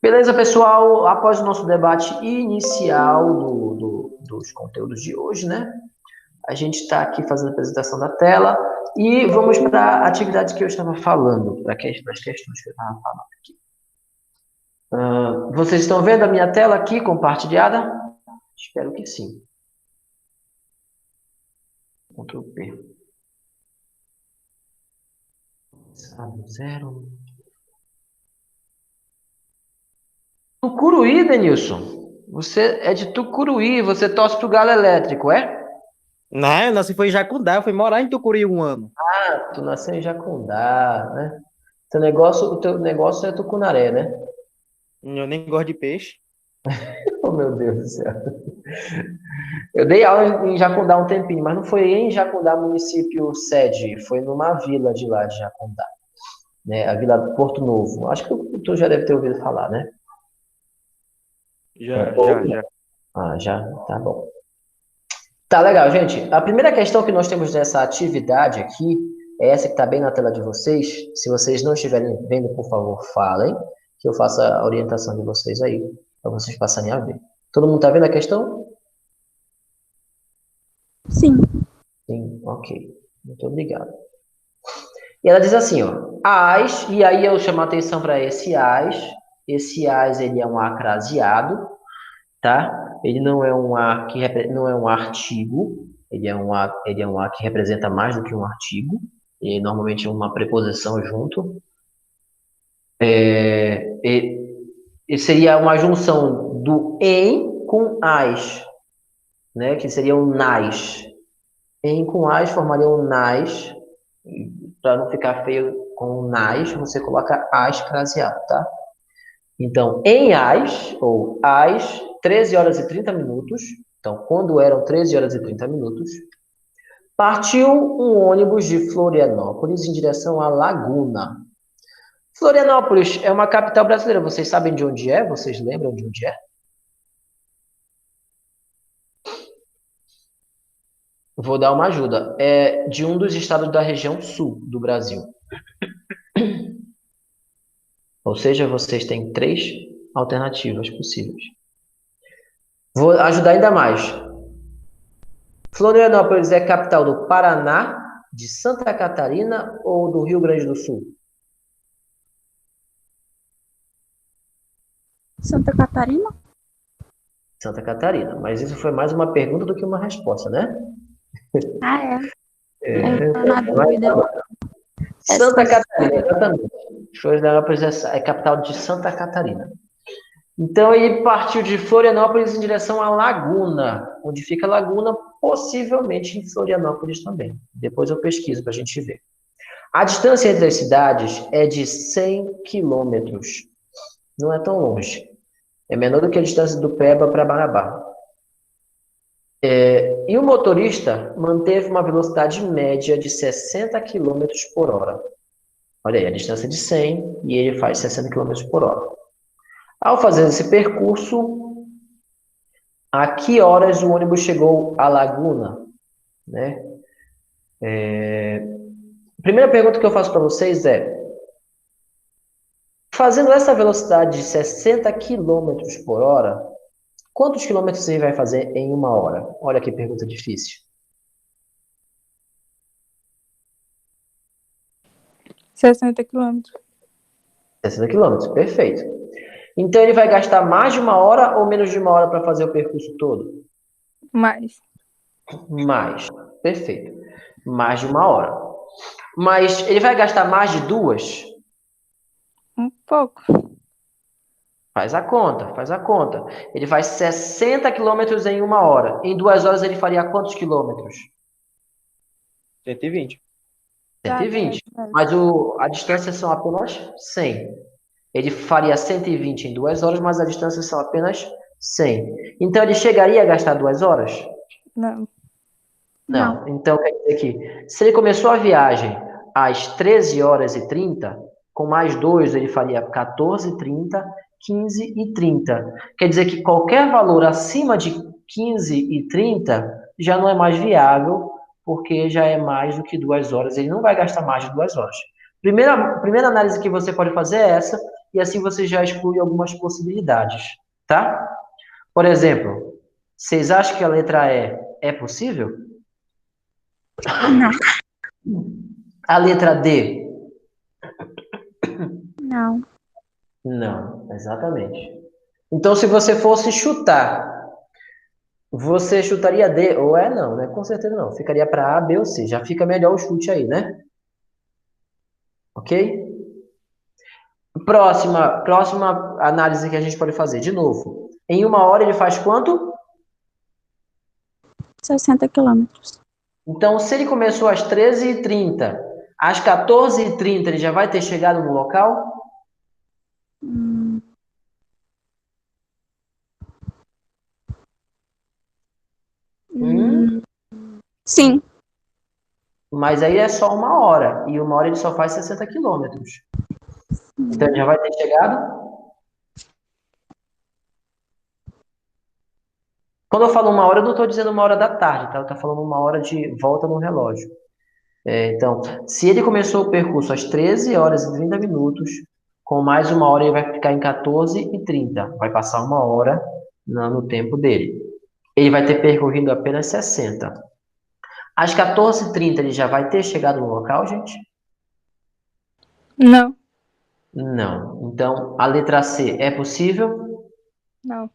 Beleza, pessoal? Após o nosso debate inicial dos conteúdos de hoje, né? A gente está aqui fazendo a apresentação da tela e vamos para a atividade que eu estava falando, para as questões que eu estava falando aqui. Vocês estão vendo a minha tela aqui compartilhada? Espero que sim. Ctrl P. Zero. Tucuruí, Denilson. Você é de Tucuruí, você torce pro Galo Elétrico, é? Não, eu nasci foi em Jacundá, eu fui morar em Tucuruí um ano. Ah, tu nasceu em Jacundá, né? O teu negócio é Tucunaré, né? Eu nem gosto de peixe. Oh, meu Deus do céu. Eu dei aula em Jacundá um tempinho, mas não foi em Jacundá, município sede, foi numa vila de lá de Jacundá, né? A Vila do Porto Novo. Acho que tu já deve ter ouvido falar, né? Já, já, já. Ah, já? Tá bom. Tá legal, gente. A primeira questão que nós temos nessa atividade aqui é essa que está bem na tela de vocês. Se vocês não estiverem vendo, por favor, falem, que eu faça a orientação de vocês aí, para vocês passarem a ver. Todo mundo está vendo a questão? Sim. Sim, ok. Muito obrigado. E ela diz assim, ó, as, e aí eu chamo a atenção para esse as. Esse as, ele é um acraseado, tá? Ele não é um a que não é um artigo, ele é um a que representa mais do que um artigo, e normalmente é uma preposição junto. E seria uma junção do em com as, né? Que seria um nas. Em com as formaria um nas. Para não ficar feio com o nas, você coloca as craseado, tá? Então, em ou às 13 horas e 30 minutos, então, quando eram 13 horas e 30 minutos, partiu um ônibus de Florianópolis em direção à Laguna. Florianópolis é uma capital brasileira. Vocês sabem de onde é? Vocês lembram de onde é? Vou dar uma ajuda. É de um dos estados da região sul do Brasil. Ou seja, vocês têm 3 alternativas possíveis. Vou ajudar ainda mais. Florianópolis é capital do Paraná, de Santa Catarina ou do Rio Grande do Sul? Santa Catarina? Santa Catarina. Mas isso foi mais uma pergunta do que uma resposta, né? Ah, é. Eu tô na dúvida. Santa Catarina, exatamente. Florianópolis é capital de Santa Catarina. Então, ele partiu de Florianópolis em direção à Laguna. Onde fica a Laguna, possivelmente em Florianópolis também. Depois eu pesquiso para a gente ver. A distância entre as cidades é de 100 quilômetros. Não é tão longe. É menor do que a distância do Peba para Marabá. E o motorista manteve uma velocidade média de 60 km por hora. Olha aí, a distância é de 100 e ele faz 60 km por hora. Ao fazer esse percurso, a que horas o ônibus chegou à Laguna? Né? A primeira pergunta que eu faço para vocês é: fazendo essa velocidade de 60 km por hora, quantos quilômetros ele vai fazer em uma hora? Olha que pergunta difícil. 60 quilômetros. 60 quilômetros, perfeito. Então, ele vai gastar mais de uma hora ou menos de uma hora para fazer o percurso todo? Mais. Mais, perfeito. Mais de uma hora. Mas ele vai gastar mais de 2? Um pouco. Faz a conta, faz a conta. Ele faz 60 quilômetros em uma hora. Em 2 horas ele faria quantos quilômetros? 120. 120. Mas a distância são apenas 100. Ele faria 120 em 2 horas, mas a distância são apenas 100. Então, ele chegaria a gastar 2 horas? Não. Não. Então, quer dizer que se ele começou a viagem às 13 horas e 30, com mais 2, ele faria 14 e 30, 15 e 30. Quer dizer que qualquer valor acima de 15 e 30 já não é mais viável, porque já é mais do que 2 horas. Ele não vai gastar mais de 2 horas. Primeira análise que você pode fazer é essa, e assim você já exclui algumas possibilidades, tá? Por exemplo, vocês acham que a letra E é possível? Não, A letra D? não. Não, exatamente. Então, se você fosse chutar, você chutaria D ou E? Não, né? Com certeza não. Ficaria para A, B ou C. Já fica melhor o chute aí, né? Ok? Próxima análise que a gente pode fazer. De novo. Em 1 hora ele faz quanto? 60 quilômetros. Então, se ele começou às 13h30, às 14h30 ele já vai ter chegado no local? Hum, Hum, hum, sim. mas aí é só 1 hora. E 1 hora ele só faz 60 quilômetros. Então ele já vai ter chegado? Quando eu falo 1 hora, eu não estou dizendo 1 hora da tarde, tá? Eu estou falando 1 hora de volta no relógio. Então, se ele começou o percurso às 13h30, com mais 1 hora ele vai ficar em 14h30. Vai passar 1 hora no tempo dele. Ele vai ter percorrido apenas 60. Às 14h30 ele já vai ter chegado no local, gente? Não. Não. Então, a letra C é possível? Não.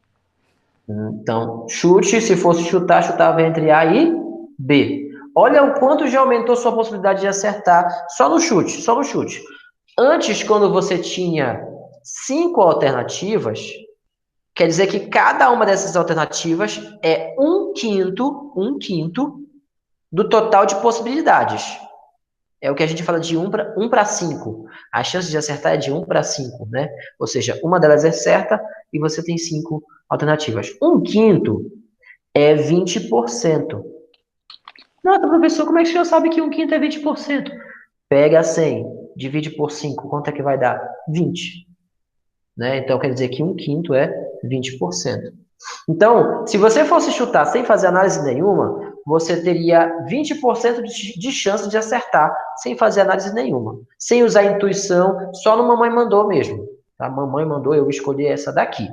Então, chute, se fosse chutar, chutava entre A e B. Olha o quanto já aumentou sua possibilidade de acertar só no chute, só no chute. Antes, quando você tinha 5 alternativas, quer dizer que cada uma dessas alternativas é um quinto do total de possibilidades. É o que a gente fala de 1 para 5. A chance de acertar é de 1 para 5, né? Ou seja, uma delas é certa e você tem 5 alternativas. Um quinto é 20%. Nossa, professor, como é que o senhor sabe que um quinto é 20%? Pega 100, divide por 5, quanto é que vai dar? 20. Né? Então, quer dizer que um quinto é 20%. Então, se você fosse chutar sem fazer análise nenhuma, você teria 20% de chance de acertar sem fazer análise nenhuma. Sem usar intuição, só no mamãe mandou mesmo. Tá? Mamãe mandou eu escolher essa daqui.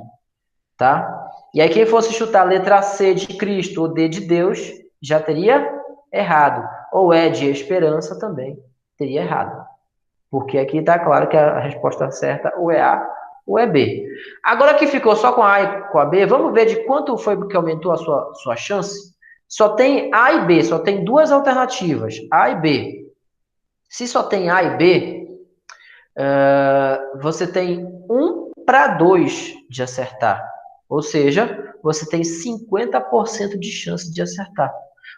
Tá? E aí quem fosse chutar a letra C de Cristo ou D de Deus, já teria errado. Ou E de esperança também teria errado. Porque aqui está claro que a resposta certa ou é A ou é B. Agora que ficou só com a A e com a B, vamos ver de quanto foi que aumentou a sua chance? Só tem A e B, só tem duas alternativas, A e B. Se só tem A e B, você tem 1 para 2 de acertar. Ou seja, você tem 50% de chance de acertar.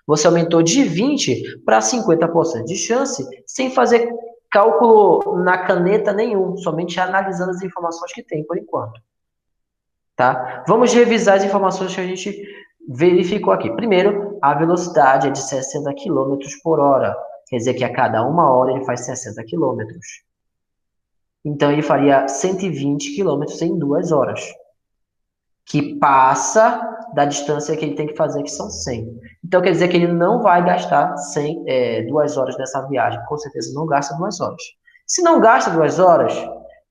Você aumentou de 20 para 50% de chance sem fazer cálculo na caneta nenhum, somente analisando as informações que tem por enquanto. Tá? Vamos revisar as informações que a gente verificou aqui. Primeiro, a velocidade é de 60 km por hora. Quer dizer que a cada 1 hora ele faz 60 km. Então, ele faria 120 quilômetros em 2 horas, que passa da distância que ele tem que fazer, que são 100. Então, quer dizer que ele não vai gastar 2 horas nessa viagem. Com certeza, não gasta 2 horas. Se não gasta 2 horas,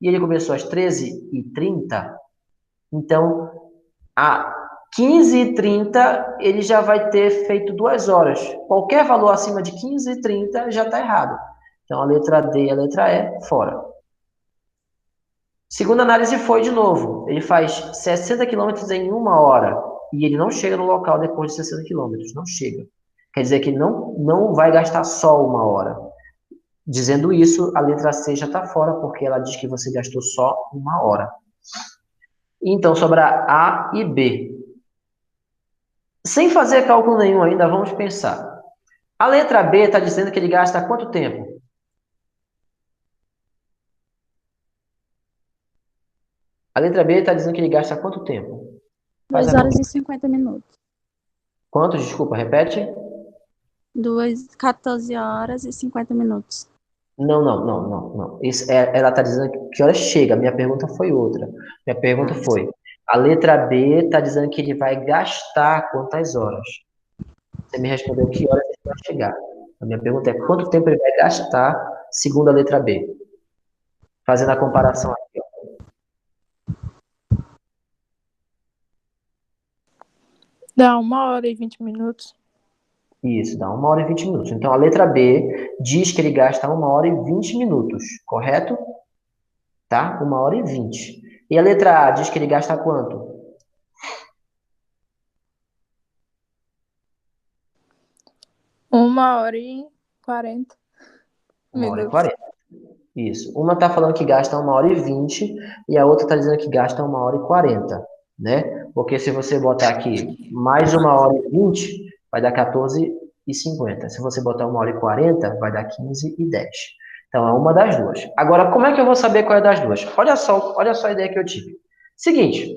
e ele começou às 13h30, então, a 15h30, ele já vai ter feito 2 horas. Qualquer valor acima de 15h30 já está errado. Então, a letra D e a letra E, fora. Segunda análise foi de novo. Ele faz 60 quilômetros em 1 hora e ele não chega no local depois de 60 quilômetros. Não chega. Quer dizer que ele não vai gastar só 1 hora. Dizendo isso, a letra C já está fora, porque ela diz que você gastou só 1 hora. Então, sobra A e B. Sem fazer cálculo nenhum ainda, vamos pensar. A letra B está dizendo que ele gasta quanto tempo? A letra B está dizendo que ele gasta quanto tempo? Faz 2 a horas conta. e 50 minutos. Quanto? Desculpa, repete. 14 horas e 50 minutos. Não. Ela está dizendo que hora chega. Minha pergunta foi outra. Minha pergunta Ah, foi: a letra B está dizendo que ele vai gastar quantas horas? Você me respondeu que horas ele vai chegar. A minha pergunta é: quanto tempo ele vai gastar, segundo a letra B? Fazendo a comparação aqui, ó. Dá 1h20. Isso, dá 1h20. Então, a letra B diz que ele gasta 1h20, correto? Tá? 1h20. E a letra A diz que ele gasta quanto? 1h40 minutos. 1h40. Isso. Uma está falando que gasta 1h20 e a outra está dizendo que gasta 1h40, né? Porque se você botar aqui mais 1h20, vai dar 14h50. Se você botar 1h40, vai dar 15h10. Então, é uma das duas. Agora, como é que eu vou saber qual é das duas? Olha só a ideia que eu tive. Seguinte,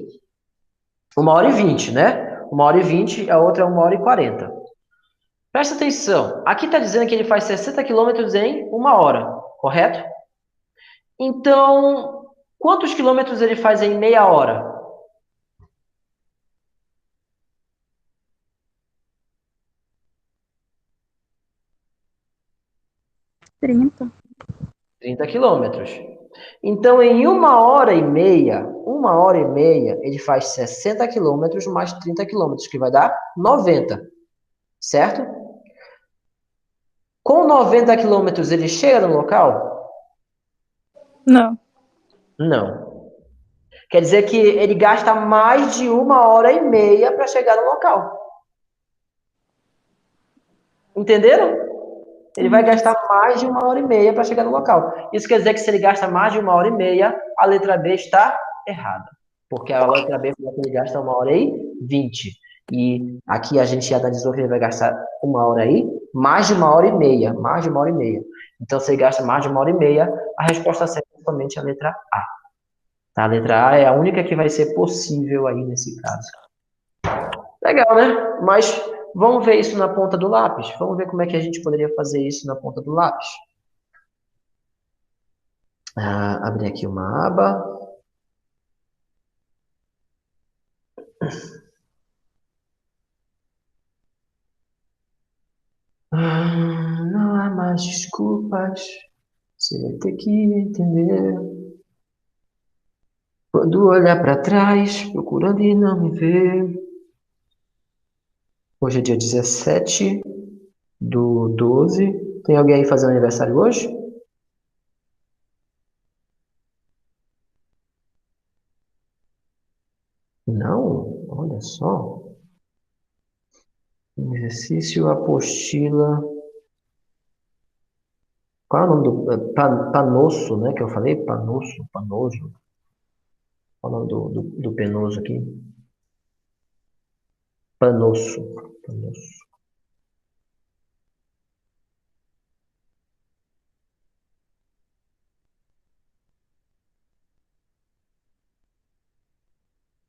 1h20, né? 1h20, a outra é 1h40. Presta atenção. Aqui está dizendo que ele faz 60 quilômetros em 1 hora, correto? Então, quantos quilômetros ele faz em meia hora? Trinta. 30 quilômetros. Então, em 1 hora e meia, ele faz 60 quilômetros mais 30 quilômetros, que vai dar 90, certo? Com 90 quilômetros, ele chega no local? Não. Não. Quer dizer que ele gasta mais de 1 hora e meia para chegar no local. Entenderam? Ele vai gastar mais de 1 hora e meia para chegar no local. Isso quer dizer que se ele gasta mais de 1 hora e meia, a letra B está errada. Porque a letra B fala que ele gasta 1h20. E aqui a gente analisou que ele vai gastar 1 hora aí, mais de 1 hora e meia. Mais de 1 hora e meia. Então, se ele gasta mais de 1 hora e meia, a resposta certa é somente a letra A. Tá? A letra A é a única que vai ser possível aí nesse caso. Legal, né? Mas vamos ver isso na ponta do lápis. Vamos ver como é que a gente poderia fazer isso na ponta do lápis. Abrir aqui uma aba. Não há mais desculpas. Você vai ter que entender. Quando olhar para trás, procurando e não me ver. Hoje é dia 17/12. Tem alguém aí fazendo aniversário hoje? Não? Olha só. Exercício, apostila. Qual é o nome do... Panoso, né? Que eu falei? Panoso, panoso. Qual é o nome do penoso aqui? Panoso. Panoso.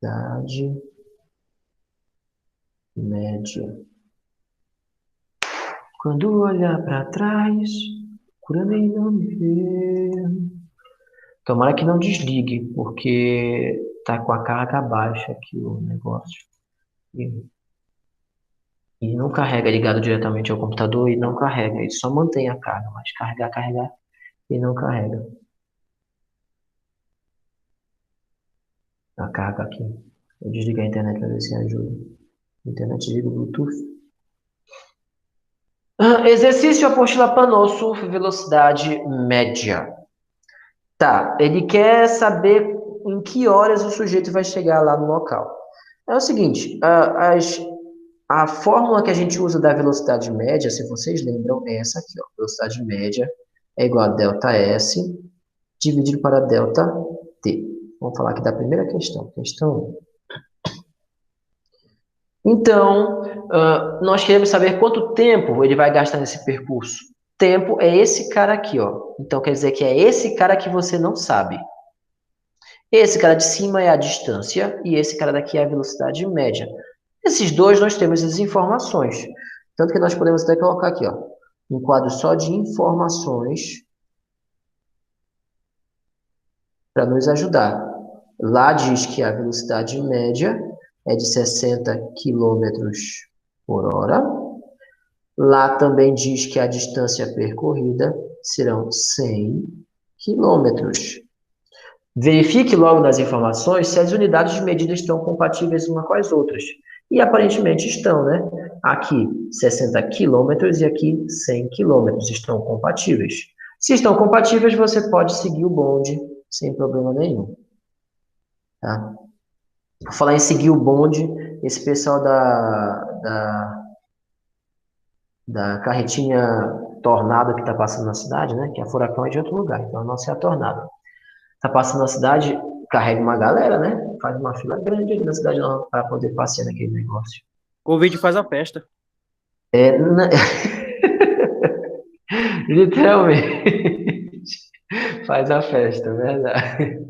Idade média. Quando olhar para trás, procurando e não me ver. Tomara que não desligue, porque tá com a carga baixa aqui o negócio. E não carrega ligado diretamente ao computador e não carrega. Ele só mantém a carga, mas carregar e não carrega. A carga aqui. Eu desliguei a internet para ver se ajuda. Internet liga o Bluetooth. Exercício apostila Panoso, velocidade média. Tá, ele quer saber em que horas o sujeito vai chegar lá no local. É o seguinte, a fórmula que a gente usa da velocidade média, se vocês lembram, é essa aqui, ó. Velocidade média é igual a delta S dividido para delta T. Vamos falar aqui da primeira questão. Questão 1. Então, nós queremos saber quanto tempo ele vai gastar nesse percurso. Tempo é esse cara aqui, ó. Então, quer dizer que é esse cara que você não sabe. Esse cara de cima é a distância e esse cara daqui é a velocidade média. Esses dois nós temos as informações. Tanto que nós podemos até colocar aqui, ó, um quadro só de informações para nos ajudar. Lá diz que a velocidade média é de 60 km por hora. Lá também diz que a distância percorrida serão 100 km. Verifique logo nas informações se as unidades de medida estão compatíveis uma com as outras. E aparentemente estão, né? Aqui 60 quilômetros e aqui 100 quilômetros estão compatíveis. Se estão compatíveis, você pode seguir o bonde sem problema nenhum. Tá? Por falar em seguir o bonde, esse pessoal da carretinha Tornado que está passando na cidade, né? Que a Furacão é de outro lugar, então a nossa é a Tornado. Está passando na cidade, carrega uma galera, né? Faz uma fila grande ali na cidade para poder passear naquele negócio. Covid faz a festa. Literalmente. Faz a festa, é verdade.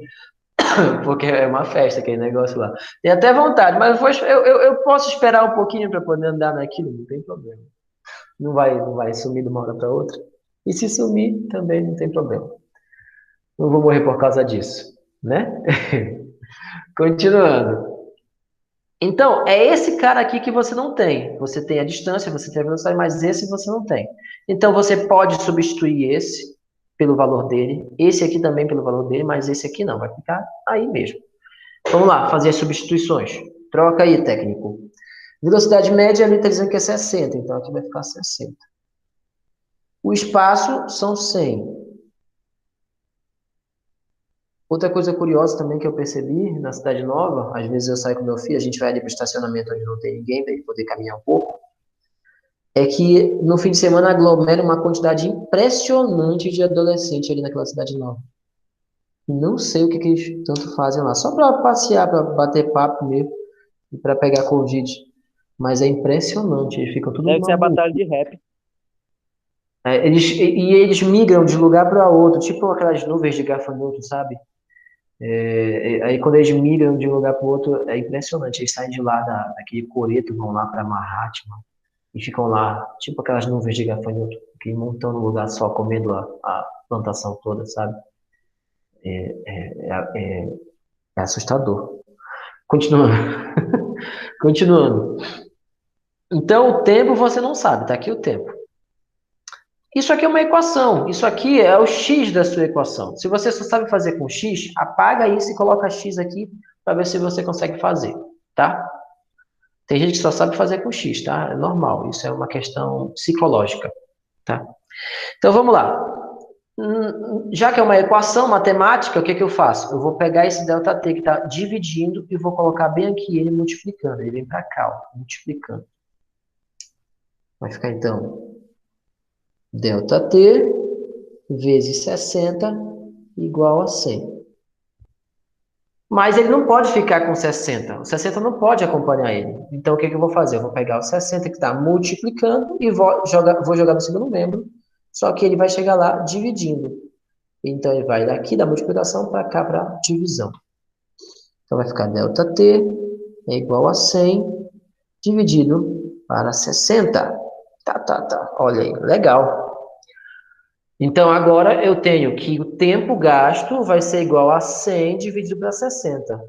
Porque é uma festa aquele negócio lá. Tem até vontade, mas eu posso esperar um pouquinho para poder andar naquilo, não tem problema. Não vai sumir de uma hora para outra. E se sumir, também não tem problema. Não vou morrer por causa disso, né? Continuando. Então, é esse cara aqui que você não tem. Você tem a distância, você tem a velocidade, mas esse você não tem. Então, você pode substituir esse pelo valor dele, esse aqui também pelo valor dele, mas esse aqui não, vai ficar aí mesmo. Vamos lá, fazer as substituições. Troca aí, técnico. Velocidade média ali está dizendo que é 60, então aqui vai ficar 60. O espaço são 100. Outra coisa curiosa também que eu percebi na Cidade Nova, às vezes eu saio com meu filho, a gente vai ali para o estacionamento onde não tem ninguém, para ele poder caminhar um pouco, é que no fim de semana aglomera uma quantidade impressionante de adolescentes ali naquela Cidade Nova. Não sei o que eles tanto fazem lá, só para passear, para bater papo mesmo, e para pegar Covid. Mas é impressionante, eles ficam tudo Deve ser a numa boa. batalha de rap. Eles migram de lugar para outro, tipo aquelas nuvens de gafanhoto, sabe? Aí quando eles migram de um lugar para o outro, é impressionante. Eles saem de lá daquele coreto, vão lá para Mahatma e ficam lá, tipo aquelas nuvens de gafanhoto, que montam num lugar só, comendo a plantação toda, sabe? É assustador. Continuando. Continuando. Então, o tempo você não sabe, tá aqui o tempo. Isso aqui é uma equação. Isso aqui é o x da sua equação. Se você só sabe fazer com x, apaga isso e coloca x aqui para ver se você consegue fazer, tá? Tem gente que só sabe fazer com x, tá? É normal. Isso é uma questão psicológica, tá? Então vamos lá. Já que é uma equação matemática, o que que eu faço? Eu vou pegar esse ΔT que está dividindo e vou colocar bem aqui ele multiplicando. Ele vem para cá, ó, multiplicando. Vai ficar então ΔT vezes 60 igual a 100. Mas ele não pode ficar com 60. O 60 não pode acompanhar ele. Então, o que que eu vou fazer? Eu vou pegar o 60 que está multiplicando e vou jogar no segundo membro. Só que ele vai chegar lá dividindo. Então, ele vai daqui da multiplicação para cá para divisão. Então, vai ficar ΔT é igual a 100 dividido para 60. Tá. Olha aí, legal. Então, agora eu tenho que o tempo gasto vai ser igual a 100 dividido para 60.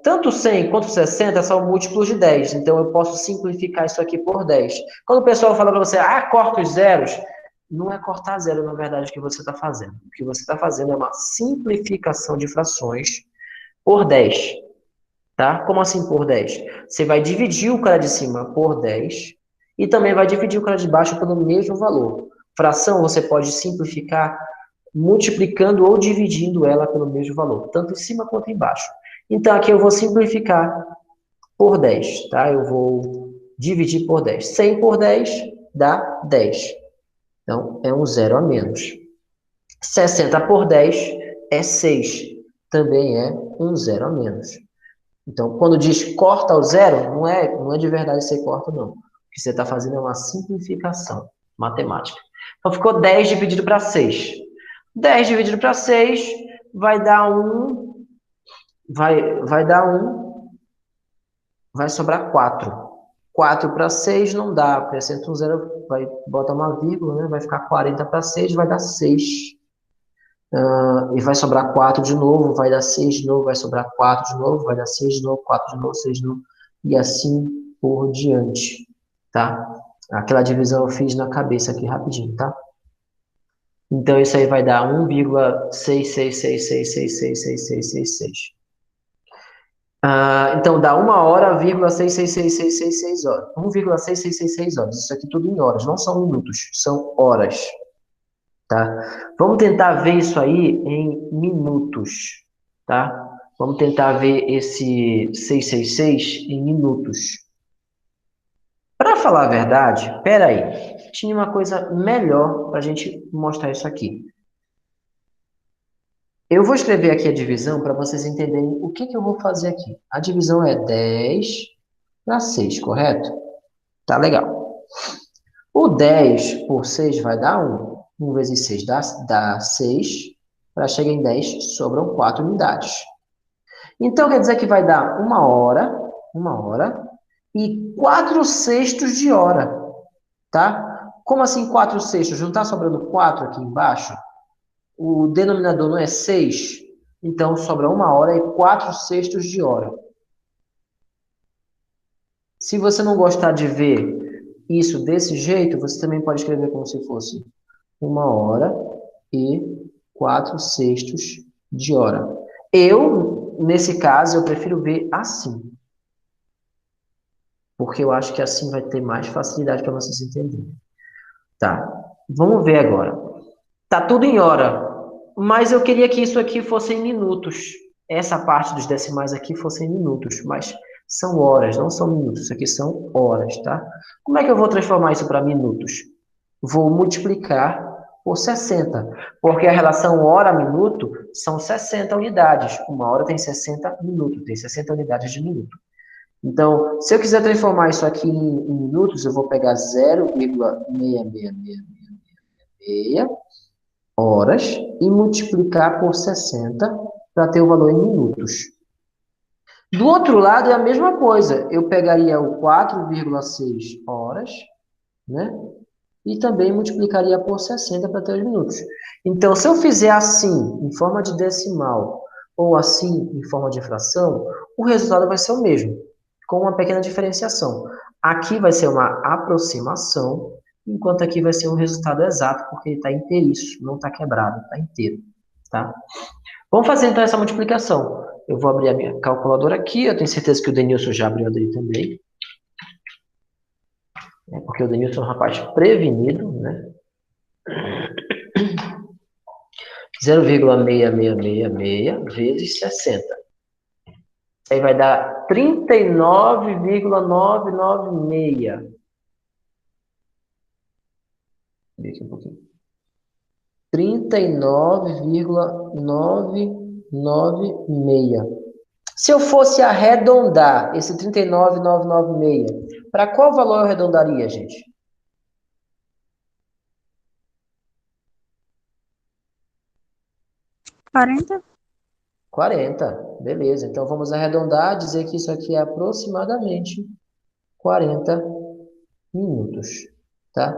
Tanto 100 quanto 60 são múltiplos de 10, então eu posso simplificar isso aqui por 10. Quando o pessoal fala para você, corta os zeros, não é cortar zero, na verdade, o que você está fazendo. O que você está fazendo é uma simplificação de frações por 10. Tá? Como assim por 10? Você vai dividir o cara de cima por 10 e também vai dividir o cara de baixo pelo mesmo valor. Fração você pode simplificar multiplicando ou dividindo ela pelo mesmo valor, tanto em cima quanto embaixo. Então, aqui eu vou simplificar por 10, tá? Eu vou dividir por 10. 100 por 10 dá 10. Então, é um zero a menos. 60 por 10 é 6. Também é um zero a menos. Então, quando diz corta o zero, não é de verdade você corta, não. O que você está fazendo é uma simplificação matemática. Então, ficou 10 dividido para 6. 10 dividido para 6 vai dar 1. Vai dar 1. Vai sobrar 4. 4 para 6 não dá. Acrescenta um zero, vai botar uma vírgula, né? Vai ficar 40 para 6, vai dar 6. E vai sobrar 4 de novo, vai dar 6 de novo, vai sobrar 4 de novo, vai dar 6 de novo, 4 de novo, 6 de novo, e assim por diante, tá? Aquela divisão eu fiz na cabeça aqui rapidinho, tá? Então, isso aí vai dar 1,666666666. Então, dá 1 hora,66666 horas. 1,6666 horas. Isso aqui tudo em horas, não são minutos, são horas. Tá? Vamos tentar ver isso aí em minutos. Tá? Vamos tentar ver esse 666 em minutos. Para falar a verdade, espera aí. Tinha uma coisa melhor para a gente mostrar isso aqui. Eu vou escrever aqui a divisão para vocês entenderem o que eu vou fazer aqui. A divisão é 10 para 6, correto? Tá legal. O 10 por 6 vai dar 1. 1 vezes 6 dá 6. Para chegar em 10, sobram 4 unidades. Então, quer dizer que vai dar 1 hora e 4 sextos de hora, tá? Como assim 4 sextos? Não está sobrando 4 aqui embaixo? O denominador não é 6? Então, sobra 1 hora e 4 sextos de hora. Se você não gostar de ver isso desse jeito, você também pode escrever como se fosse 1 hora e 4 sextos de hora. Nesse caso, eu prefiro ver assim. Porque eu acho que assim vai ter mais facilidade para vocês entenderem. Tá, vamos ver agora. Tá tudo em hora, mas eu queria que isso aqui fosse em minutos. Essa parte dos decimais aqui fosse em minutos, mas são horas, não são minutos. Isso aqui são horas, tá? Como é que eu vou transformar isso para minutos? Vou multiplicar por 60, porque a relação hora-minuto são 60 unidades. 1 hora tem 60 minutos, tem 60 unidades de minuto. Então, se eu quiser transformar isso aqui em minutos, eu vou pegar 0,66666 horas e multiplicar por 60 para ter o valor em minutos. Do outro lado é a mesma coisa. Eu pegaria o 4,6 horas, né? E também multiplicaria por 60 para ter os minutos. Então, se eu fizer assim, em forma de decimal, ou assim, em forma de fração, o resultado vai ser o mesmo, com uma pequena diferenciação. Aqui vai ser uma aproximação, enquanto aqui vai ser um resultado exato, porque ele está inteiriço, não está quebrado, está inteiro. Tá? Vamos fazer então essa multiplicação. Eu vou abrir a minha calculadora aqui, eu tenho certeza que o Denilson já abriu a dele também. Porque o Denilson é um rapaz prevenido, né? 0,6666 vezes 60. Aí vai dar 39,996. Vê aqui um pouquinho. 39,996. Se eu fosse arredondar esse 39,996, para qual valor eu arredondaria, gente? 40? 40. Beleza. Então vamos arredondar, dizer que isso aqui é aproximadamente 40 minutos, tá?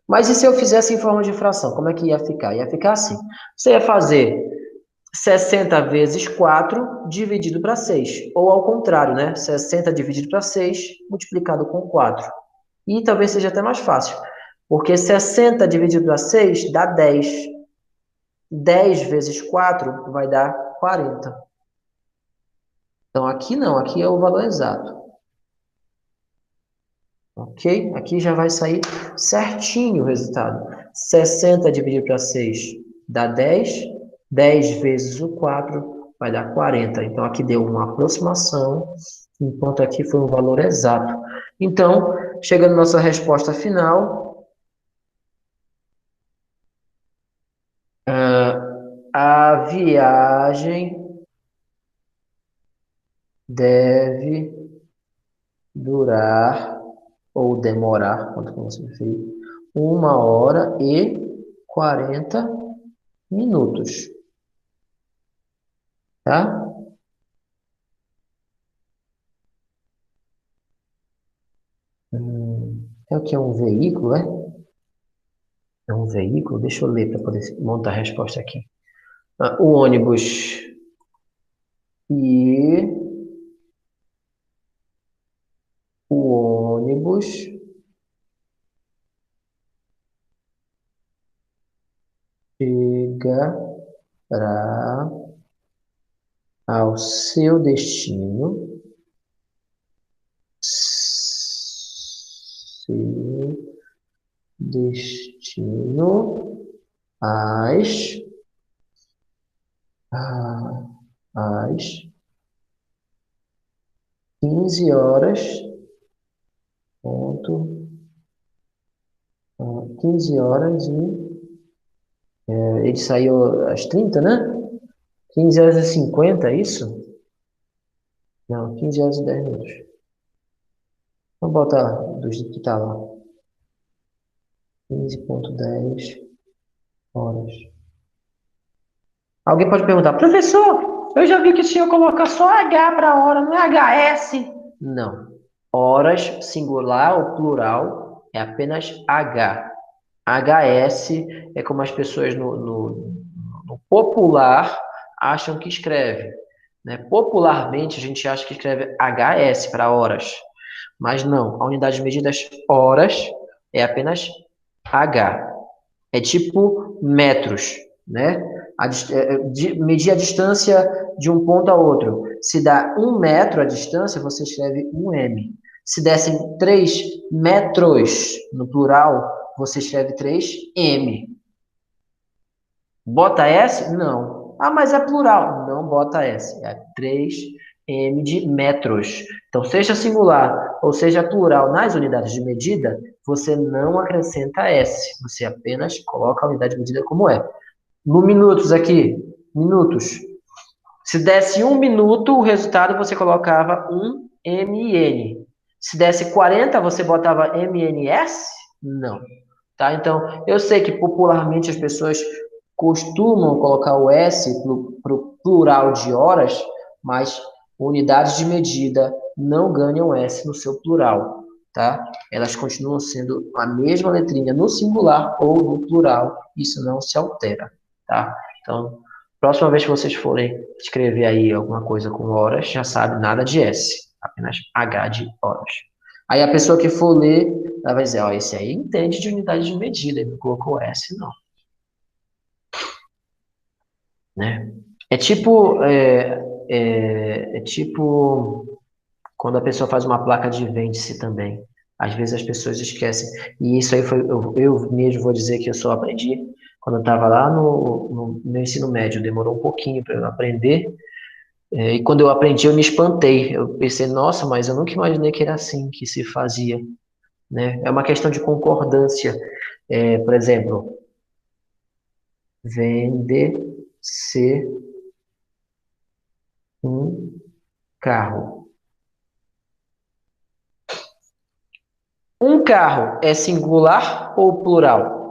Mas e se eu fizesse em forma de fração, como é que ia ficar? Ia ficar assim. Você ia fazer 60 vezes 4 dividido para 6. Ou ao contrário, né? 60 dividido para 6 multiplicado com 4. E talvez seja até mais fácil. Porque 60 dividido para 6 dá 10. 10 vezes 4 vai dar 40. Então aqui não, aqui é o valor exato. Ok? Aqui já vai sair certinho o resultado. 60 dividido para 6 dá 10. 10 vezes o 4 vai dar 40. Então, aqui deu uma aproximação, enquanto aqui foi um valor exato. Então, chegando à nossa resposta final, a viagem deve durar ou demorar, quanto você preferir, 1 hora e 40 minutos. Tá? É o que é um veículo, é? É um veículo? Deixa eu ler para poder montar a resposta aqui. O ônibus e o ônibus chegará ao seu destino, seu destino, às, às 15 horas, ponto, 15 horas ele saiu às 30, né? 15 horas e 50, é isso? Não, 15 horas e 10 minutos. Vamos botar do jeito que tá lá. 15,10 horas. Alguém pode perguntar, professor, eu já vi que o senhor coloca só H para hora, não é HS? Não. Horas, singular ou plural, é apenas H. HS é como as pessoas no popular acham que escreve. Né? Popularmente, a gente acha que escreve HS para horas. Mas não, a unidade de medidas horas é apenas H. É tipo metros, né? Medir a distância de um ponto a outro. Se dá 1 metro a distância, você escreve 1m. Se dessem 3 metros no plural, você escreve 3m. Bota S? Não. Ah, mas é plural. Não bota S. É 3m de metros. Então, seja singular ou seja plural nas unidades de medida, você não acrescenta S. Você apenas coloca a unidade de medida como é. No minutos aqui, minutos. Se desse 1 minuto, o resultado você colocava 1mn. Se desse 40, você botava mns? Não. Tá? Então, eu sei que popularmente as pessoas costumam colocar o S para o plural de horas, mas unidades de medida não ganham S no seu plural, tá? Elas continuam sendo a mesma letrinha no singular ou no plural, isso não se altera, tá? Então, próxima vez que vocês forem escrever aí alguma coisa com horas, já sabe nada de S, apenas H de horas. Aí a pessoa que for ler, ela vai dizer, ó, esse aí entende de unidade de medida, ele não colocou S, não. Né? É tipo quando a pessoa faz uma placa de vende-se também. Às vezes as pessoas esquecem. E isso aí foi, eu mesmo vou dizer que eu só aprendi quando eu estava lá no meu ensino médio. Demorou um pouquinho para eu aprender. E quando eu aprendi, eu me espantei. Eu pensei, nossa, mas eu nunca imaginei que era assim que se fazia. Né? É uma questão de concordância. Por exemplo, vende-se um carro. Um carro é singular ou plural?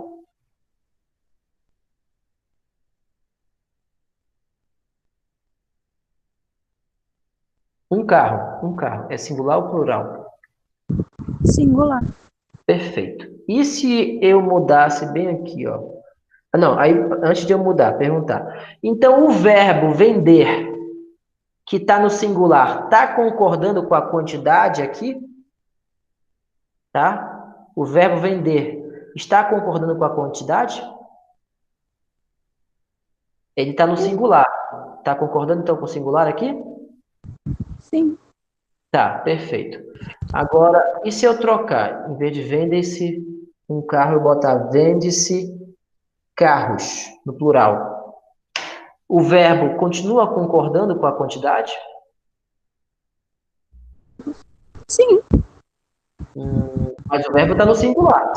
Um carro é singular ou plural? Singular. Perfeito. E se eu mudasse bem aqui, ó? Não, aí antes de eu mudar, perguntar. Então o verbo vender, que está no singular, está concordando com a quantidade aqui? Tá? O verbo vender está concordando com a quantidade? Ele está no singular. Está concordando então com o singular aqui? Sim. Tá, perfeito. Agora, e se eu trocar? Em vez de vende-se um carro, eu botar vende-se carros, no plural. O verbo continua concordando com a quantidade? Sim. Mas o verbo está no singular.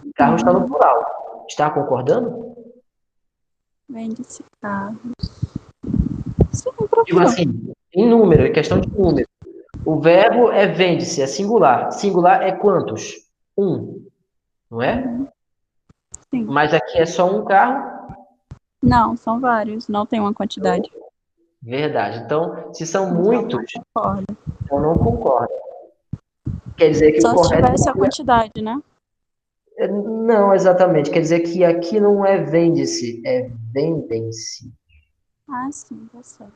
O carro está no plural. Está concordando? Vende-se carros. Sim, Digo professor. assim, em número, em questão de número. O verbo é vende-se, é singular. Singular é quantos? Um, não é? Sim. Mas aqui é só um carro? Não, são vários. Não tem uma quantidade. Verdade. Então, se são Então, muitos, não concordo. eu não concordo. Quer dizer que o Só se correto tivesse a seria... quantidade, né? Não, exatamente. Quer dizer que aqui não é vende-se, é vendem-se. Ah, sim, tá certo.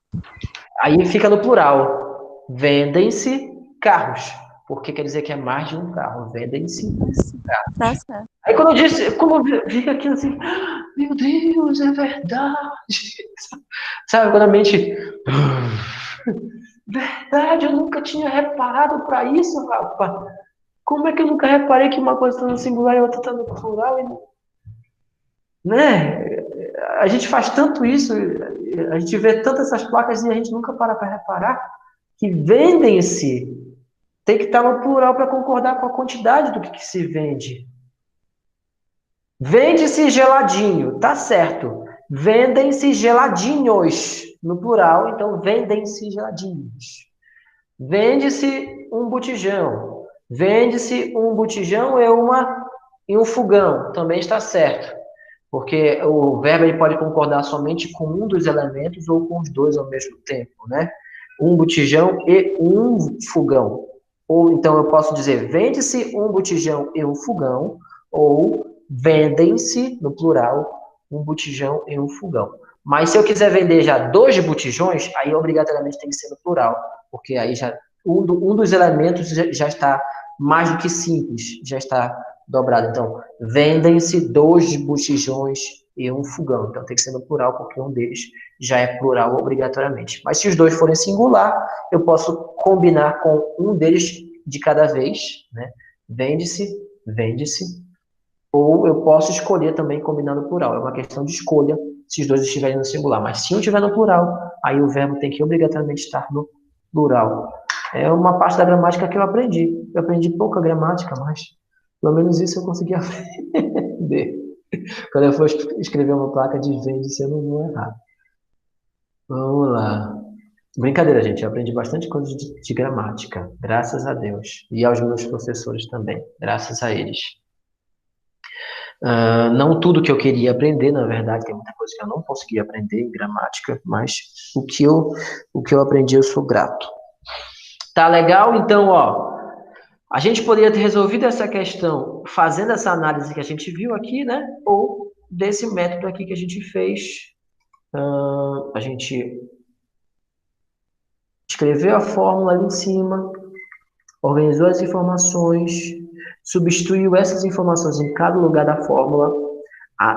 Aí fica no plural. Vendem-se carros. Porque quer dizer que é mais de um carro. Vendem-se carros. Tá certo. Aí quando eu vi aquilo assim, meu Deus, é verdade. Sabe, quando a mente... Verdade, eu nunca tinha reparado para isso, rapaz. Como é que eu nunca reparei que uma coisa está no singular e outra está no plural? Né? A gente faz tanto isso, a gente vê tantas essas placas e a gente nunca para reparar que vendem-se. Tem que estar no plural para concordar com a quantidade do que se vende. Vende-se geladinho, tá certo. Vendem-se geladinhos, no plural, então vendem-se geladinhos. Vende-se um botijão. Vende-se um botijão e um fogão, também está certo. Porque o verbo ele pode concordar somente com um dos elementos ou com os dois ao mesmo tempo, né? Um botijão e um fogão. Ou então eu posso dizer, vende-se um botijão e um fogão, ou vendem-se, no plural, um botijão e um fogão. Mas se eu quiser vender já 2 botijões, aí obrigatoriamente tem que ser no plural, porque aí já um dos elementos já está mais do que simples, já está dobrado. Então, vendem-se 2 botijões e um fogão. Então, tem que ser no plural, porque um deles já é plural obrigatoriamente. Mas se os 2 forem singular, eu posso combinar com um deles de cada vez, né? Vende-se, vende-se. Ou eu posso escolher também combinar no plural. É uma questão de escolha se os 2 estiverem no singular. Mas se um estiver no plural, aí o verbo tem que obrigatoriamente estar no plural. É uma parte da gramática que eu aprendi. Eu aprendi pouca gramática, mas pelo menos isso eu consegui aprender. Quando eu for escrever uma placa de vende-se, eu não vou errar. Vamos lá. Brincadeira, gente. Eu aprendi bastante coisa de gramática. Graças a Deus. E aos meus professores também. Graças a eles. Não tudo que eu queria aprender, na verdade, tem muita coisa que eu não consegui aprender em gramática, mas o que eu aprendi eu sou grato. Tá legal? Então, ó, a gente poderia ter resolvido essa questão fazendo essa análise que a gente viu aqui, né? Ou desse método aqui que a gente fez. A gente escreveu a fórmula ali em cima, organizou as informações, substituiu essas informações em cada lugar da fórmula,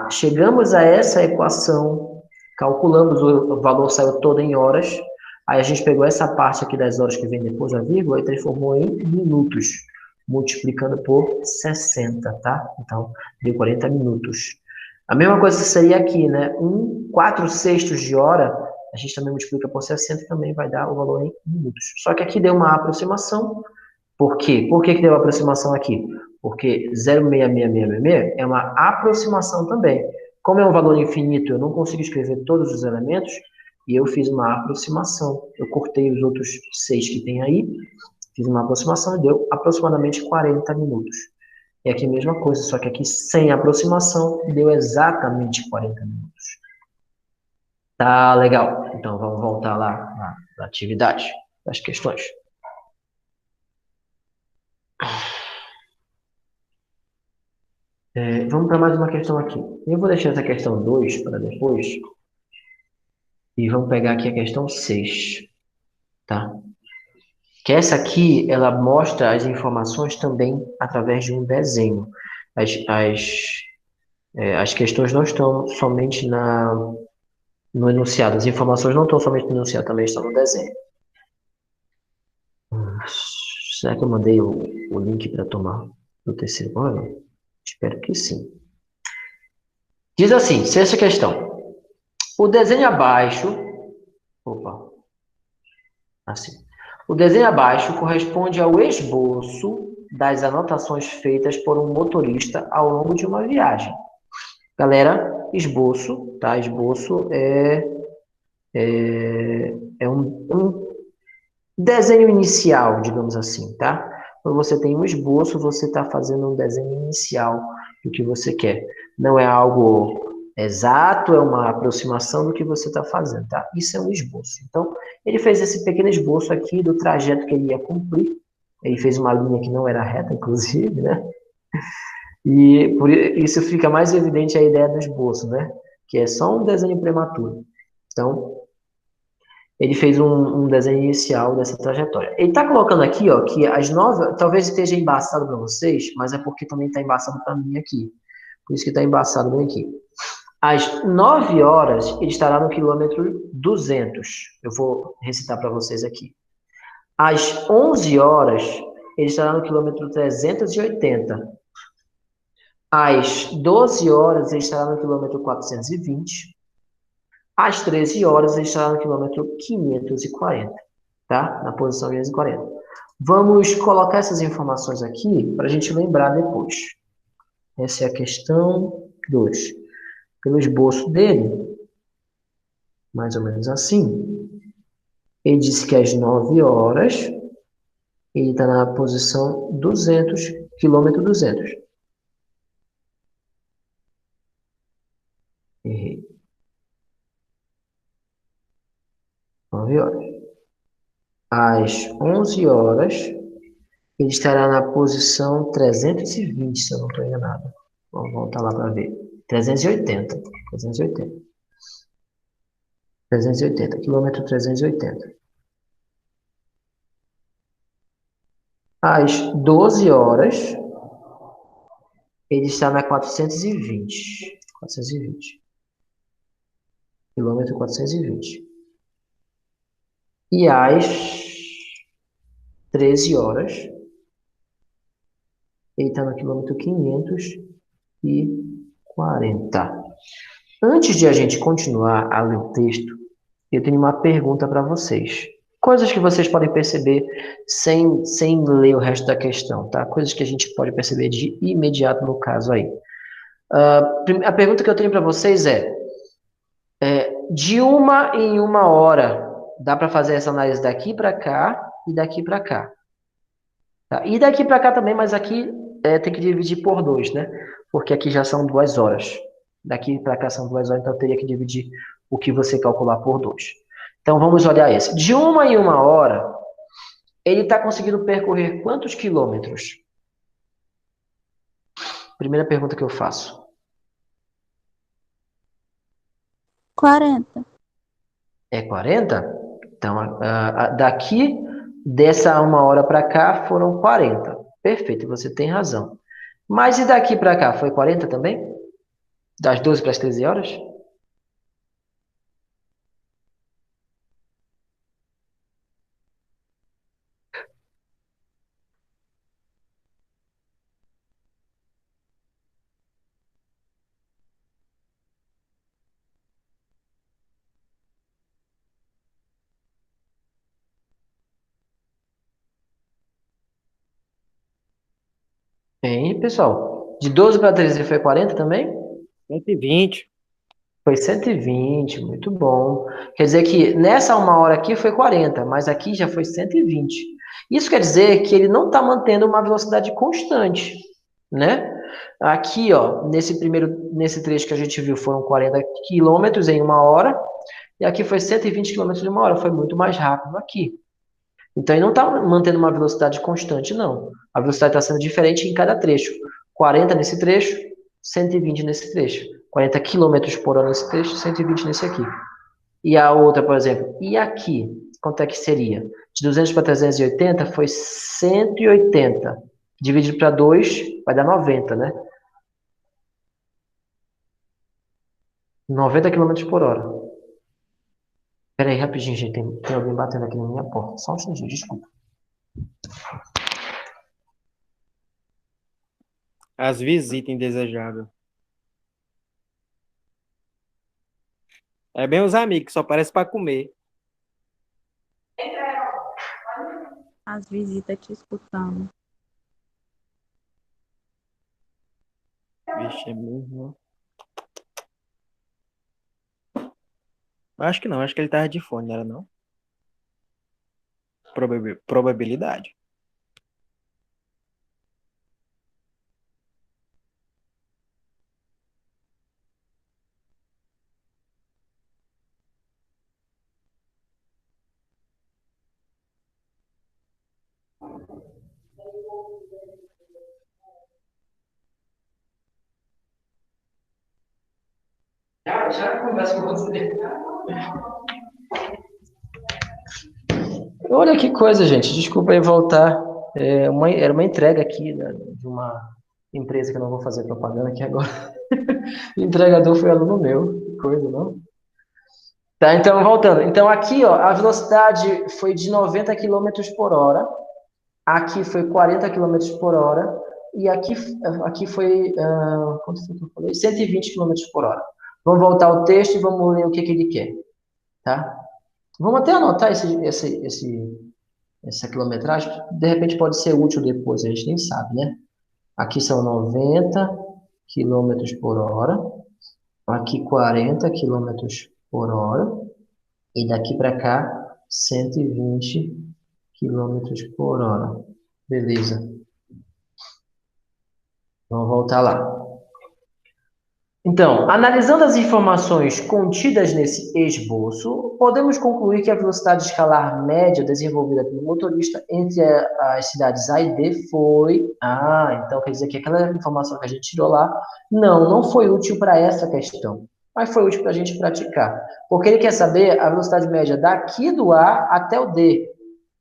chegamos a essa equação, calculamos, o valor saiu todo em horas, aí a gente pegou essa parte aqui das horas que vem depois da vírgula e transformou em minutos, multiplicando por 60, tá? Então, deu 40 minutos. A mesma coisa seria aqui, né? 4/6 de hora, a gente também multiplica por 60 e também vai dar o valor em minutos. Só que aqui deu uma aproximação. Por quê? Por que deu aproximação aqui? Porque 0,66666 é uma aproximação também. Como é um valor infinito, eu não consigo escrever todos os elementos, e eu fiz uma aproximação. Eu cortei os outros 6 que tem aí, fiz uma aproximação e deu aproximadamente 40 minutos. E aqui a mesma coisa, só que aqui sem aproximação deu exatamente 40 minutos. Tá legal. Então vamos voltar lá na atividade, das questões. Vamos para mais uma questão aqui. Eu vou deixar essa questão 2 para depois. E vamos pegar aqui a questão 6. Tá? Que essa aqui, ela mostra as informações também através de um desenho. As questões não estão somente no enunciado. As informações não estão somente no enunciado, também estão no desenho. Será que eu mandei o link para tomar no terceiro ano? Espero que sim. Diz assim, sexta questão. O desenho abaixo... Opa. Assim. O desenho abaixo corresponde ao esboço das anotações feitas por um motorista ao longo de uma viagem. Galera, esboço, tá? Esboço é um desenho inicial, digamos assim, tá? Quando você tem um esboço, você está fazendo um desenho inicial do que você quer. Não é algo exato, é uma aproximação do que você está fazendo, tá? Isso é um esboço. Então, ele fez esse pequeno esboço aqui do trajeto que ele ia cumprir. Ele fez uma linha que não era reta, inclusive, né? E por isso fica mais evidente a ideia do esboço, né? Que é só um desenho prematuro. Então, ele fez um desenho inicial dessa trajetória. Ele está colocando aqui, ó, que as 9, talvez esteja embaçado para vocês, mas é porque também está embaçado para mim aqui. Por isso que está embaçado bem aqui. Às 9 horas, ele estará no quilômetro 200. Eu vou recitar para vocês aqui. Às 11 horas, ele estará no quilômetro 380. Às 12 horas, ele estará no quilômetro 420. Às 13 horas, ele estará no quilômetro 540, tá? Na posição 540. Vamos colocar essas informações aqui para a gente lembrar depois. Essa é a questão 2. Pelo esboço dele, mais ou menos assim, ele disse que às 9 horas, ele está na posição 200, quilômetro 200. Errei. 9 horas. Às 11 horas, ele estará na posição 320, se eu não estou enganado. Vamos voltar lá para ver. 380. 380. 380. Quilômetro 380. Às 12 horas, ele está na 420. 420. Quilômetro 420. E às 13 horas, ele está no quilômetro 540. Antes de a gente continuar a ler o texto, eu tenho uma pergunta para vocês. Coisas que vocês podem perceber sem ler o resto da questão, tá? Coisas que a gente pode perceber de imediato no caso aí. A pergunta que eu tenho para vocês de uma em uma hora, dá para fazer essa análise daqui para cá e daqui para cá. Tá? E daqui para cá também, mas aqui tem que dividir por 2, né? Porque aqui já são 2 horas. Daqui para cá são 2 horas, então eu teria que dividir o que você calcular por 2. Então vamos olhar esse. De uma em uma hora, ele está conseguindo percorrer quantos quilômetros? Primeira pergunta que eu faço. 40. É 40? Então, daqui dessa uma hora para cá foram 40. Perfeito, você tem razão. Mas e daqui para cá, foi 40 também? Das 12 para as 13 horas? Hein, pessoal? De 12 para 13 foi 40 também? 120. Foi 120, muito bom. Quer dizer que nessa uma hora aqui foi 40, mas aqui já foi 120. Isso quer dizer que ele não está mantendo uma velocidade constante, né? Aqui, ó, nesse trecho que a gente viu, foram 40 quilômetros em uma hora, e aqui foi 120 quilômetros em uma hora, foi muito mais rápido aqui. Então, ele não está mantendo uma velocidade constante, não. A velocidade está sendo diferente em cada trecho. 40 nesse trecho, 120 nesse trecho. 40 km por hora nesse trecho, 120 nesse aqui. E a outra, por exemplo, e aqui? Quanto é que seria? De 200 para 380 foi 180. Dividido para 2, vai dar 90, né? 90 km por hora. Pera aí, rapidinho, gente. Tem alguém batendo aqui na minha porta. Só um instantinho, desculpa. As visitas indesejáveis. É bem os amigos, que só parece para comer. As visitas te escutando. Vixe, é mesmo. Acho que não, acho que ele tava de fone, não era não? Probabilidade. Já conversa com você. Olha que coisa, gente. Desculpa aí voltar. Era uma entrega aqui de uma empresa que eu não vou fazer propaganda aqui agora. O entregador foi aluno meu. Que coisa, não? Tá, então, voltando. Então, aqui, ó, a velocidade foi de 90 quilômetros por hora. Aqui foi 40 quilômetros por hora. E aqui foi, quanto foi que eu falei? 120 quilômetros por hora. Vamos voltar ao texto e vamos ler o que ele quer, tá? Vamos até anotar essa quilometragem. De repente pode ser útil depois, a gente nem sabe, né? Aqui são 90 quilômetros por hora. Aqui 40 quilômetros por hora. E daqui para cá, 120 quilômetros por hora. Beleza. Vamos voltar lá. Então, analisando as informações contidas nesse esboço, podemos concluir que a velocidade escalar média desenvolvida pelo motorista entre as cidades A e D foi... então quer dizer que aquela informação que a gente tirou lá, não foi útil para essa questão, mas foi útil para a gente praticar. Porque ele quer saber a velocidade média daqui do A até o D.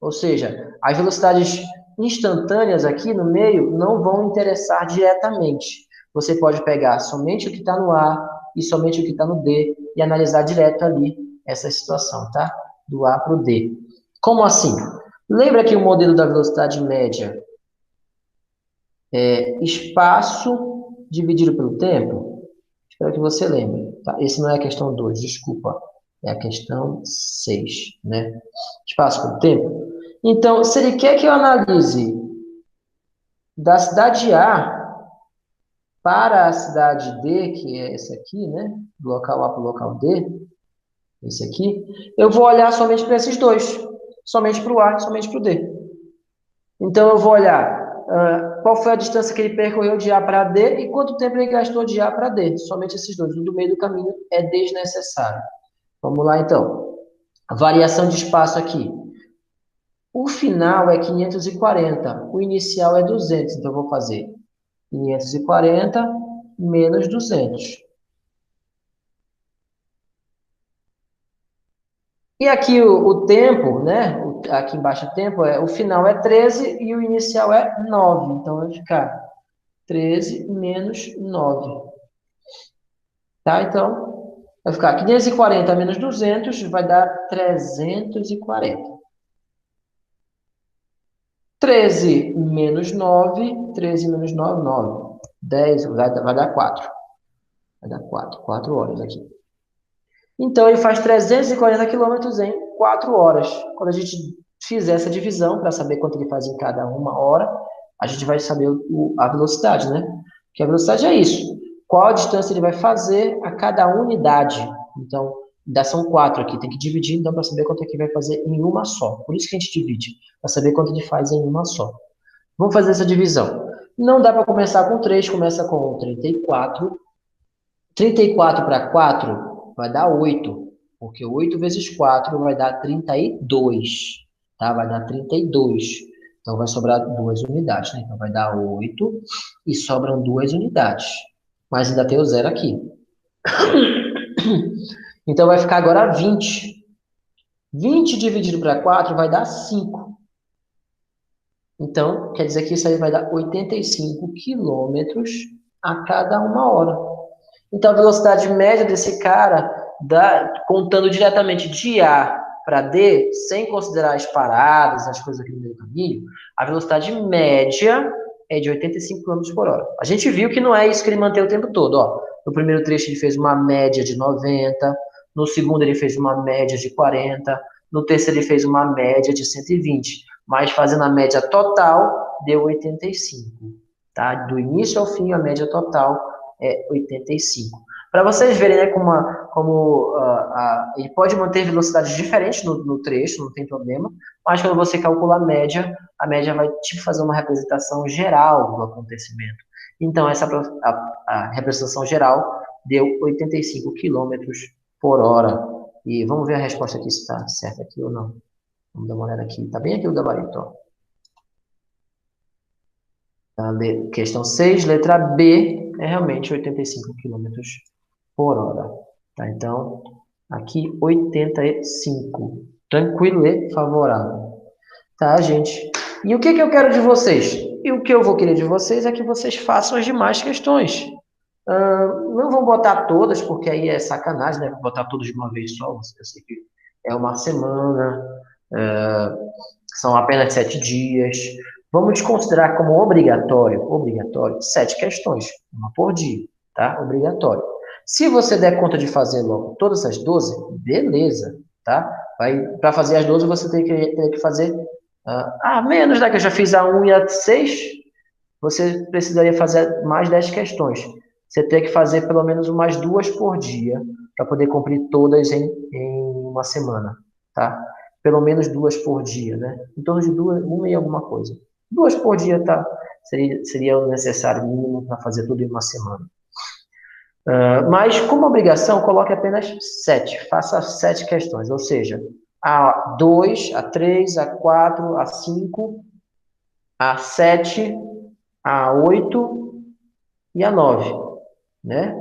Ou seja, as velocidades instantâneas aqui no meio não vão interessar diretamente. Você pode pegar somente o que está no A e somente o que está no D e analisar direto ali essa situação, tá? Do A para o D. Como assim? Lembra que o modelo da velocidade média é espaço dividido pelo tempo? Espero que você lembre. Tá? Esse não é a questão 2, desculpa. É a questão 6, né? Espaço pelo tempo. Então, se ele quer que eu analise da cidade A para a cidade D, que é esse aqui, né? Do local A para o local D, esse aqui, eu vou olhar somente para esses dois. Somente para o A, somente para o D. Então, eu vou olhar qual foi a distância que ele percorreu de A para D e quanto tempo ele gastou de A para D. Somente esses dois. O do meio do caminho é desnecessário. Vamos lá, então. A variação de espaço aqui. O final é 540. O inicial é 200. Então, eu vou fazer 540 menos 200. E aqui o tempo, né? Aqui embaixo o tempo, o final é 13 e o inicial é 9. Então, vai ficar 13 menos 9. Tá? Então, vai ficar 540 menos 200 vai dar 340. 13 menos 9, 13 menos 9, 9. 10, vai dar 4. Vai dar 4 horas aqui. Então, ele faz 340 quilômetros em 4 horas. Quando a gente fizer essa divisão, para saber quanto ele faz em cada uma hora, a gente vai saber a velocidade, né? Porque a velocidade é isso. Qual a distância ele vai fazer a cada unidade. Então, são 4 aqui. Tem que dividir, então, para saber quanto é que vai fazer em uma só. Por isso que a gente divide, para saber quanto ele faz em uma só. Vamos fazer essa divisão. Não dá para começar com 3, começa com 34. 34 para 4 vai dar 8, porque 8 vezes 4 vai dar 32, tá? Vai dar 32. Então, vai sobrar 2 unidades, né? Então, vai dar 8 e sobram 2 unidades. Mas ainda tem o zero aqui. Então, vai ficar agora 20. 20 dividido para 4 vai dar 5. Então, quer dizer que isso aí vai dar 85 quilômetros a cada uma hora. Então, a velocidade média desse cara, contando diretamente de A para D, sem considerar as paradas, as coisas aqui no meio do caminho, a velocidade média é de 85 km por hora. A gente viu que não é isso que ele mantém o tempo todo. Ó. No primeiro trecho ele fez uma média de 90, no segundo ele fez uma média de 40, no terceiro ele fez uma média de 120, mas fazendo a média total, deu 85. Tá? Do início ao fim, a média total é 85. Para vocês verem, né, como ele pode manter velocidades diferentes no trecho, não tem problema, mas quando você calcula a média vai te fazer uma representação geral do acontecimento. Então, a representação geral deu 85 km por hora. E vamos ver a resposta aqui se está certa aqui ou não. Vamos dar uma olhada aqui. Está bem aqui o gabarito, ó. Questão 6, letra B, é realmente 85 km por hora. Tá? Então, aqui 85. Tranquilo e favorável. Tá, gente? E o que eu quero de vocês? E o que eu vou querer de vocês é que vocês façam as demais questões. Não vão botar todas, porque aí é sacanagem, né? Botar todas de uma vez só. Eu sei que é uma semana, ah, são apenas 7 dias. Vamos considerar como obrigatório, 7 questões, uma por dia, tá? Obrigatório. Se você der conta de fazer logo todas as 12, beleza, tá? Para fazer as 12, você tem que fazer menos, né? Que eu já fiz a 1 e a 6, você precisaria fazer mais 10 questões. Você tem que fazer pelo menos umas 2 por dia para poder cumprir todas em uma semana, tá? Pelo menos 2 por dia, né? Em torno de 2, 1 e alguma coisa. 2 por dia, tá? Seria o necessário mínimo para fazer tudo em uma semana. Mas, como obrigação, coloque apenas 7. Faça 7 questões, ou seja, a 2, a 3, a 4, a 5, a 7, a 8 e a 9, né?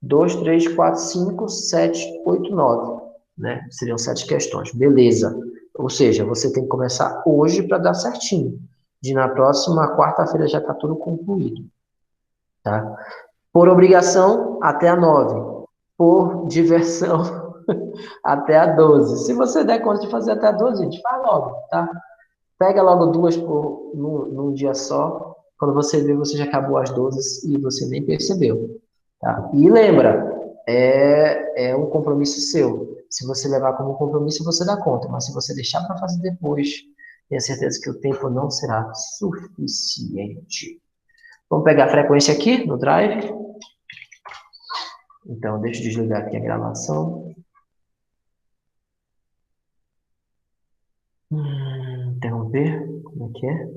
2, 3, 4, 5, 7, 8, 9, né? Seriam 7 questões, beleza. Ou seja, você tem que começar hoje para dar certinho. De na próxima quarta-feira já está tudo concluído, tá? Por obrigação, até a 9. Por diversão, até a 12. Se você der conta de fazer até a 12, a gente faz logo, tá? Pega logo 2 num dia só. Quando você vê, você já acabou as 12 e você nem percebeu. Tá? E lembra, é um compromisso seu. Se você levar como compromisso, você dá conta. Mas se você deixar para fazer depois, tenha certeza que o tempo não será suficiente. Vamos pegar a frequência aqui no Drive. Então, deixa eu desligar aqui a gravação. Interromper, como é que é?